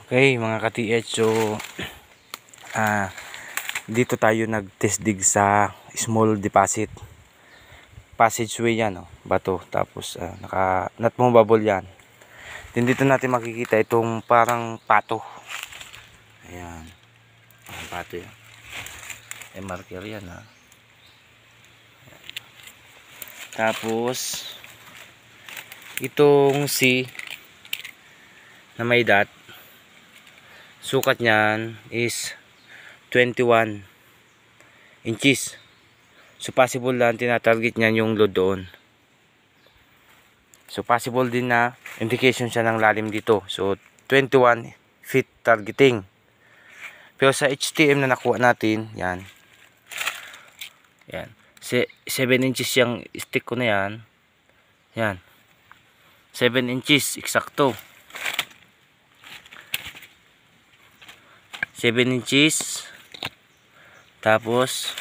Okay mga ka-TH, so dito tayo nag-test dig sa small deposit passageway yan, bato, tapos not movable yan. Then dito natin makikita itong parang pato. Ayan, pato yan, marker yan Tapos itong C na may dot, sukat niyan is 21 inches. So possible lang tinatarget niyan yung load doon. So possible din na indication siya ng lalim dito. So 21 feet targeting. Pero sa HTM na nakuha natin, yan. Yan. 7 inches yung stick ko na yan. Yan. 7 inches eksakto. 7 inches, tapos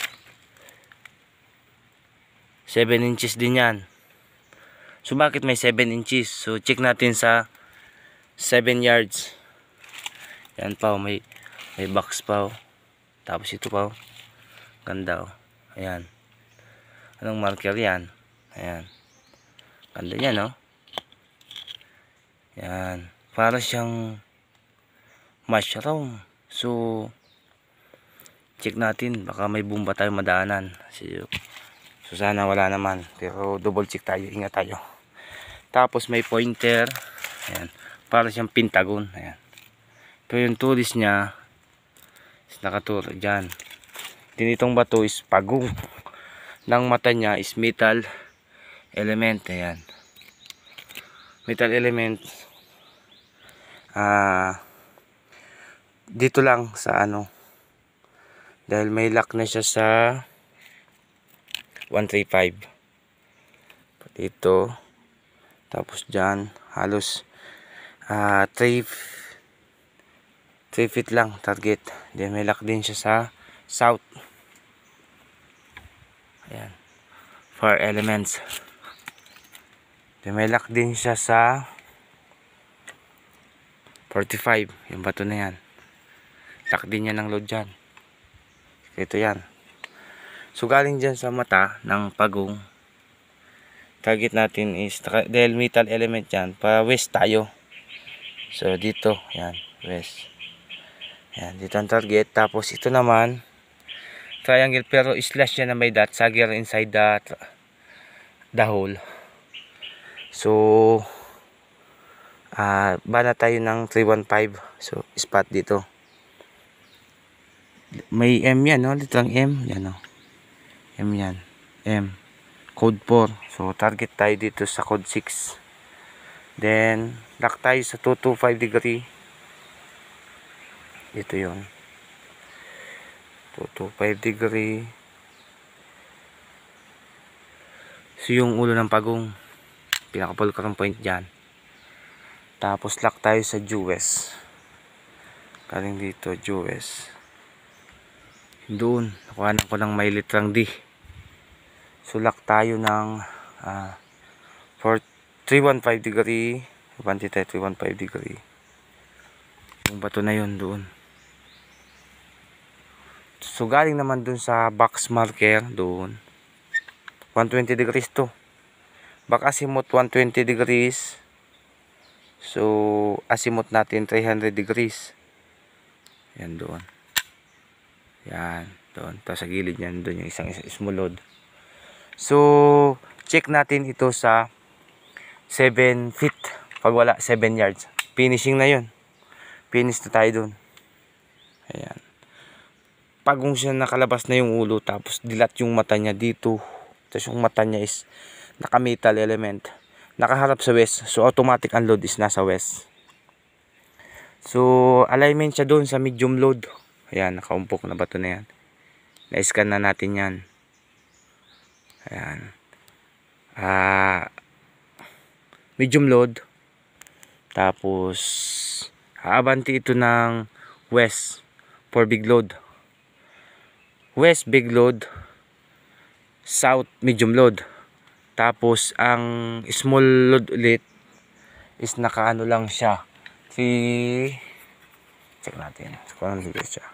7 inches din yan. So bakit may 7 inches? So check natin sa 7 yards. Yan pa, may box pa. Tapos ito pa, ganda. Ayan, anong marker yan? Ayan, ganda yan. Yan, para siyang mushroom. So check natin, baka may bomba tayo madaanan. So sana wala naman, pero double check tayo, ingat tayo. Tapos may pointer. Ayan, para siyang pentagon. Ayan, pero yung tulis niya is nakaturo dyan. Din itong bato is pagong. Ng mata niya is metal element. Ayan, metal element. Dito lang sa dahil may lock na siya sa 135 dito, tapos dyan halos 3 feet lang target. Then may lock din siya sa south. Ayan, far elements. Then may lock din siya sa 45, yung bato na yan. Lock din yan ng load dyan. Ito yan. So galing dyan sa mata ng pagong, target natin is, dahil metal element yan, pa west tayo. So dito, yan, west. Yan, dito ang target. Tapos ito naman, triangle, pero slash yan na may dot, sagger inside the hole. So bana tayo ng 315. So spot dito. May M yan, litang M yan, M yan, M code 4. So target tayo dito sa code 6. Then lock tayo sa 225 degree. Dito yon, 225 degree. So yung ulo ng pagong, pinaka-fulcrum point dyan. Tapos lock tayo sa Jewes. Galing dito Jewes. Doon nakuhanan ko ng may litrang D. So lock tayo ng 315 degree. 315 degree. Yung bato na yun doon. So galing naman doon sa box marker doon, 120 degrees to. Back azimuth 120 degrees. So azimuth natin 300 degrees. Yan doon. Yan, doon. Tapos sa gilid niyan, doon yung isang small load. So check natin ito sa 7 feet. Pag wala, 7 yards. Finishing na yun. Finish na tayo doon. Ayan. Pagong siya, nakalabas na yung ulo. Tapos dilat yung mata niya dito. Tapos yung mata niya is naka-metal element. Nakaharap sa west. So automatic ang load is nasa west. So alignment siya doon sa medium load. Ayan, nakaumpok na bato na yan. Na-scan na natin yan. Ayan. Medium load. Tapos aabanti ito ng west for big load. West big load, south medium load. Tapos ang small load ulit is nakaano lang siya, 3 check natin kung ano dito siya.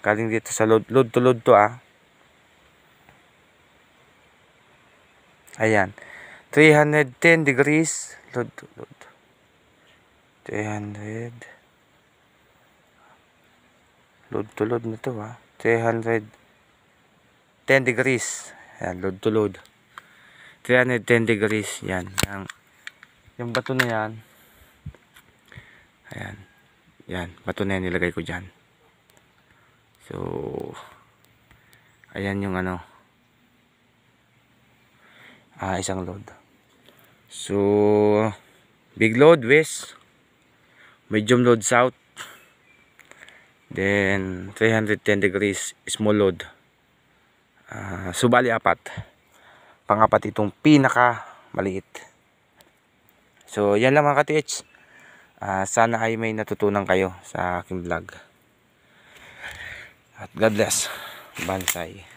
Galing dito sa load to load to ayan, 310 degrees load to load. 300 load to load na to 310 degrees. Ayan, load to load. 310 degrees. Yan. Yung bato na yan. Ayan. Yan. Bato na yan nilagay ko dyan. So, ayan yung isang load. So, big load west. Medium load south. Then, 310 degrees small load. Subali 4. Pangapat itong pinaka maliit. So yan lang mga ka-TH. Sana ay may natutunan kayo sa aking vlog. At God bless. Bansay.